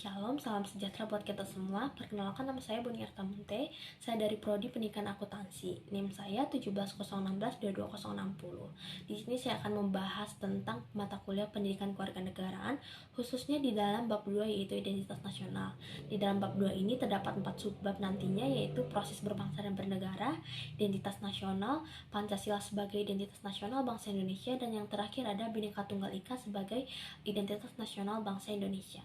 Shalom, salam sejahtera buat kita semua. Perkenalkan, nama saya Boni Artamunte. Saya dari Prodi Pendidikan Akuntansi. NIM saya 17016-22060. Di sini saya akan membahas tentang mata kuliah Pendidikan Kewarganegaraan, khususnya di dalam bab 2 yaitu Identitas Nasional. Di dalam bab 2 ini terdapat 4 subbab nantinya, yaitu proses berbangsa dan bernegara, identitas nasional, Pancasila sebagai identitas nasional bangsa Indonesia, dan yang terakhir ada Bhinneka Tunggal Ika sebagai identitas nasional bangsa Indonesia.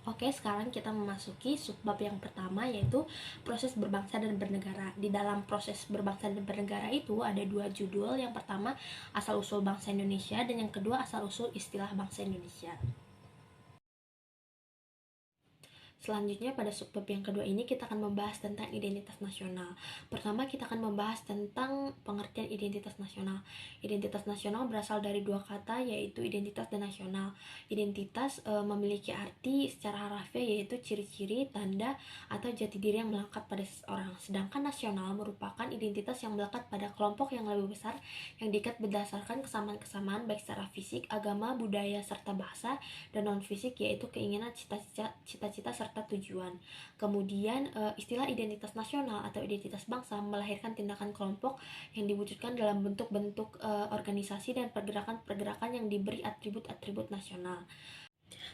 Oke, sekarang kita memasuki subbab yang pertama, yaitu proses berbangsa dan bernegara. Di dalam proses berbangsa dan bernegara itu ada 2 judul. Yang pertama, asal-usul bangsa Indonesia, dan yang kedua, asal-usul istilah bangsa Indonesia. Selanjutnya pada subbab yang kedua ini kita akan membahas tentang identitas nasional. Pertama kita akan membahas tentang pengertian identitas nasional. Identitas nasional berasal dari 2 kata, yaitu identitas dan nasional. Identitas memiliki arti secara harafiah yaitu ciri-ciri, tanda, atau jati diri yang melekat pada seseorang. Sedangkan nasional merupakan identitas yang melekat pada kelompok yang lebih besar yang diikat berdasarkan kesamaan-kesamaan baik secara fisik, agama, budaya, serta bahasa, dan non-fisik yaitu keinginan, cita-cita, serta tujuan. Kemudian istilah identitas nasional atau identitas bangsa melahirkan tindakan kelompok yang diwujudkan dalam bentuk-bentuk organisasi dan pergerakan-pergerakan yang diberi atribut-atribut nasional.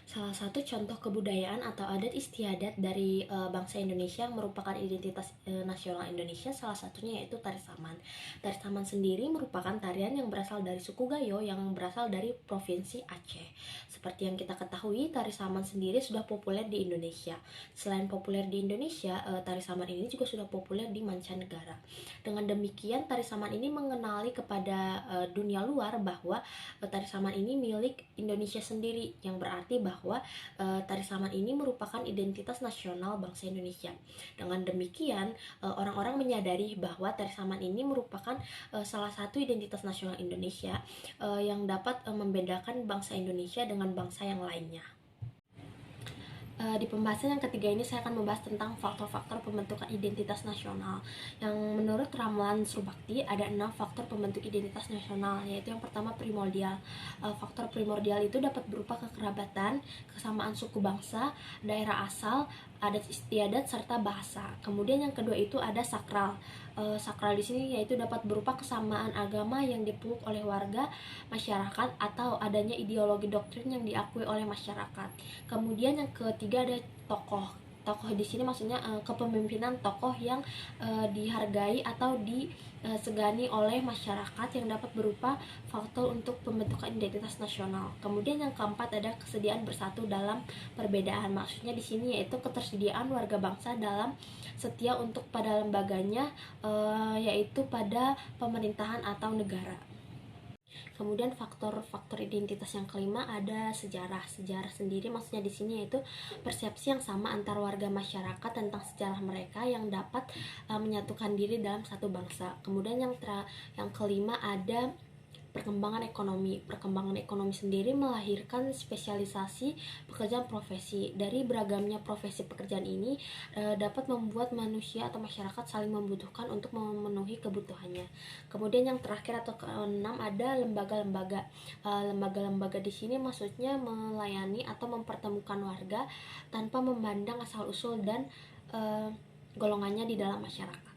Salah satu contoh kebudayaan atau adat istiadat dari bangsa Indonesia yang merupakan identitas nasional Indonesia, salah satunya yaitu tari saman. Tari saman sendiri merupakan tarian yang berasal dari suku Gayo yang berasal dari Provinsi Aceh. Seperti yang kita ketahui, tari saman sendiri sudah populer di Indonesia. Selain populer di Indonesia, tari saman ini juga sudah populer di mancanegara. Dengan demikian, tari saman ini mengenali kepada dunia luar bahwa tari saman ini milik Indonesia sendiri, yang berarti bahwa tari saman ini merupakan identitas nasional bangsa Indonesia. Dengan demikian, orang-orang menyadari bahwa tari saman ini merupakan salah satu identitas nasional Indonesia yang dapat membedakan bangsa Indonesia dengan bangsa yang lainnya. Di pembahasan yang ketiga ini saya akan membahas tentang faktor-faktor pembentukan identitas nasional. Yang menurut Ramalan Surbakti ada 6 faktor pembentuk identitas nasional, yaitu yang pertama primordial. Faktor primordial itu dapat berupa kekerabatan, kesamaan suku bangsa, daerah asal, adat istiadat, serta bahasa. Kemudian yang kedua itu ada sakral. Sakral di sini yaitu dapat berupa kesamaan agama yang dipeluk oleh warga masyarakat atau adanya ideologi doktrin yang diakui oleh masyarakat. Kemudian yang ketiga ada tokoh. Tokoh di sini maksudnya kepemimpinan tokoh yang dihargai atau disegani oleh masyarakat yang dapat berupa faktor untuk pembentukan identitas nasional. Kemudian yang keempat ada kesediaan bersatu dalam perbedaan. Maksudnya di sini yaitu ketersediaan warga bangsa dalam setia untuk pada lembaganya, yaitu pada pemerintahan atau negara. Kemudian faktor-faktor identitas yang kelima ada sejarah. Sejarah sendiri maksudnya di sini yaitu persepsi yang sama antar warga masyarakat tentang sejarah mereka yang dapat menyatukan diri dalam satu bangsa. Kemudian yang kelima ada perkembangan ekonomi. Perkembangan ekonomi sendiri melahirkan spesialisasi pekerjaan profesi. Dari beragamnya profesi pekerjaan ini dapat membuat manusia atau masyarakat saling membutuhkan untuk memenuhi kebutuhannya. Kemudian yang terakhir atau keenam ada lembaga-lembaga. Lembaga-lembaga di sini maksudnya melayani atau mempertemukan warga tanpa memandang asal-usul dan golongannya di dalam masyarakat.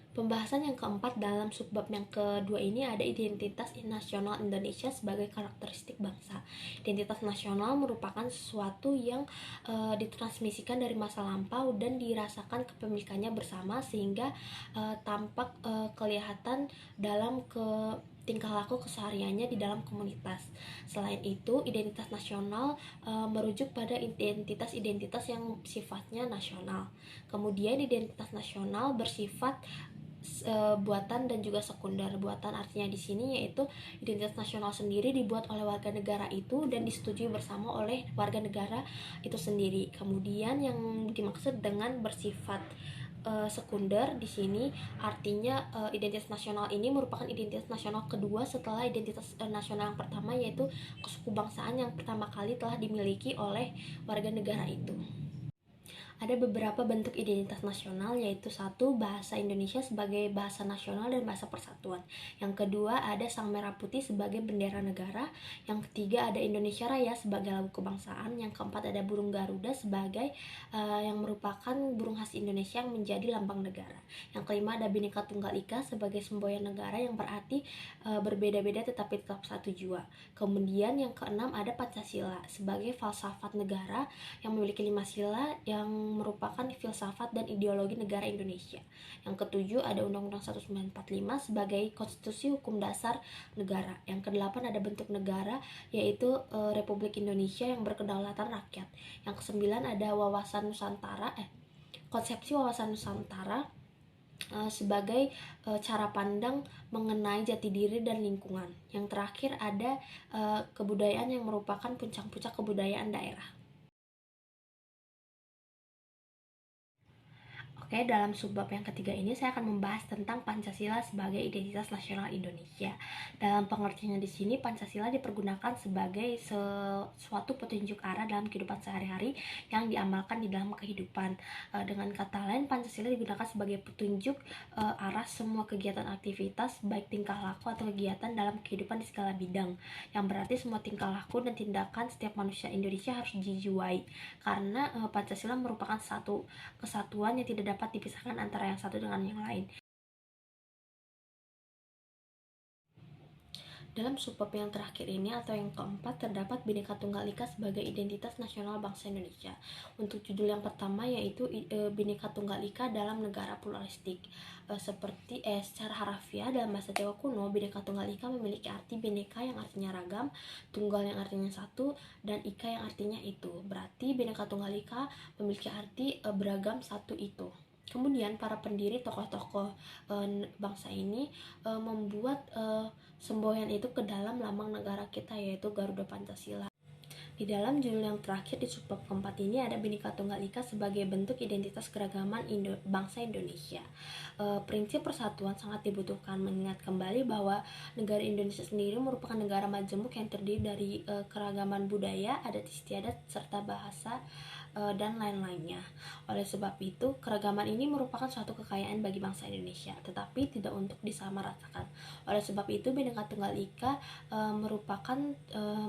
Pembahasan yang keempat dalam subbab yang kedua ini ada identitas nasional Indonesia sebagai karakteristik bangsa. Identitas nasional merupakan sesuatu yang ditransmisikan dari masa lampau dan dirasakan kepemilikannya bersama sehingga tampak kelihatan dalam tingkah laku kesehariannya di dalam komunitas. Selain itu, identitas nasional merujuk pada identitas-identitas yang sifatnya nasional. Kemudian identitas nasional bersifat buatan dan juga sekunder. Buatan artinya di sini yaitu identitas nasional sendiri dibuat oleh warga negara itu dan disetujui bersama oleh warga negara itu sendiri. Kemudian yang dimaksud dengan bersifat sekunder di sini artinya identitas nasional ini merupakan identitas nasional kedua setelah identitas nasional yang pertama, yaitu kesukubangsaan yang pertama kali telah dimiliki oleh warga negara itu. Ada beberapa bentuk identitas nasional, yaitu satu, bahasa Indonesia sebagai bahasa nasional dan bahasa persatuan. Yang kedua, ada sang merah putih sebagai bendera negara. Yang ketiga, ada Indonesia Raya sebagai lagu kebangsaan. Yang keempat, ada burung Garuda sebagai yang merupakan burung khas Indonesia yang menjadi lambang negara. Yang kelima, ada Bhinneka Tunggal Ika sebagai semboyan negara yang berarti berbeda-beda tetapi tetap satu jua. Kemudian yang keenam, ada Pancasila sebagai falsafat negara yang memiliki 5 sila yang merupakan filsafat dan ideologi negara Indonesia. Yang ketujuh, ada Undang-Undang 1945 sebagai konstitusi hukum dasar negara. Yang kedelapan, ada bentuk negara, yaitu Republik Indonesia yang berkedaulatan rakyat. Yang kesembilan, ada konsepsi wawasan Nusantara sebagai cara pandang mengenai jati diri dan lingkungan. Yang terakhir, ada kebudayaan yang merupakan puncak-puncak kebudayaan daerah. Oke, dalam subbab yang ketiga ini saya akan membahas tentang Pancasila sebagai identitas nasional Indonesia. Dalam pengertiannya di sini, Pancasila dipergunakan sebagai suatu petunjuk arah dalam kehidupan sehari-hari yang diamalkan di dalam kehidupan. Dengan kata lain, Pancasila digunakan sebagai petunjuk arah semua kegiatan aktivitas, baik tingkah laku atau kegiatan dalam kehidupan di segala bidang. Yang berarti semua tingkah laku dan tindakan setiap manusia Indonesia harus dijiwai, karena Pancasila merupakan satu kesatuan yang tidak dapat dipisahkan antara yang satu dengan yang lain. Dalam subbab yang terakhir ini atau yang keempat, terdapat Bhinneka Tunggal Ika sebagai identitas nasional bangsa Indonesia. Untuk judul yang pertama, yaitu Bhinneka Tunggal Ika dalam negara pluralistik. Secara harafiah dalam bahasa Jawa kuno, Bhinneka Tunggal Ika memiliki arti Bhinneka yang artinya ragam, Tunggal yang artinya satu, dan Ika yang artinya itu. Berarti Bhinneka Tunggal Ika memiliki arti beragam, satu, itu. Kemudian para pendiri tokoh-tokoh bangsa ini membuat semboyan itu ke dalam lambang negara kita, yaitu Garuda Pancasila. Di dalam judul yang terakhir di subbab keempat ini ada Bhinneka Tunggal Ika sebagai bentuk identitas keragaman bangsa Indonesia. Prinsip persatuan sangat dibutuhkan, mengingat kembali bahwa negara Indonesia sendiri merupakan negara majemuk yang terdiri dari keragaman budaya, adat istiadat, serta bahasa dan lain-lainnya. Oleh sebab itu, keragaman ini merupakan suatu kekayaan bagi bangsa Indonesia, tetapi tidak untuk disamaratakan. Oleh sebab itu, Bhinneka Tunggal Ika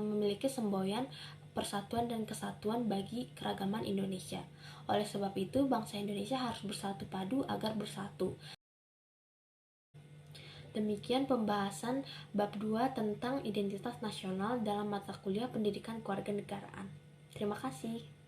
memiliki semboyan persatuan dan kesatuan bagi keragaman Indonesia. Oleh sebab itu, bangsa Indonesia harus bersatu padu agar bersatu. Demikian pembahasan bab 2 tentang identitas nasional dalam mata kuliah Pendidikan Kewarganegaraan. Terima kasih.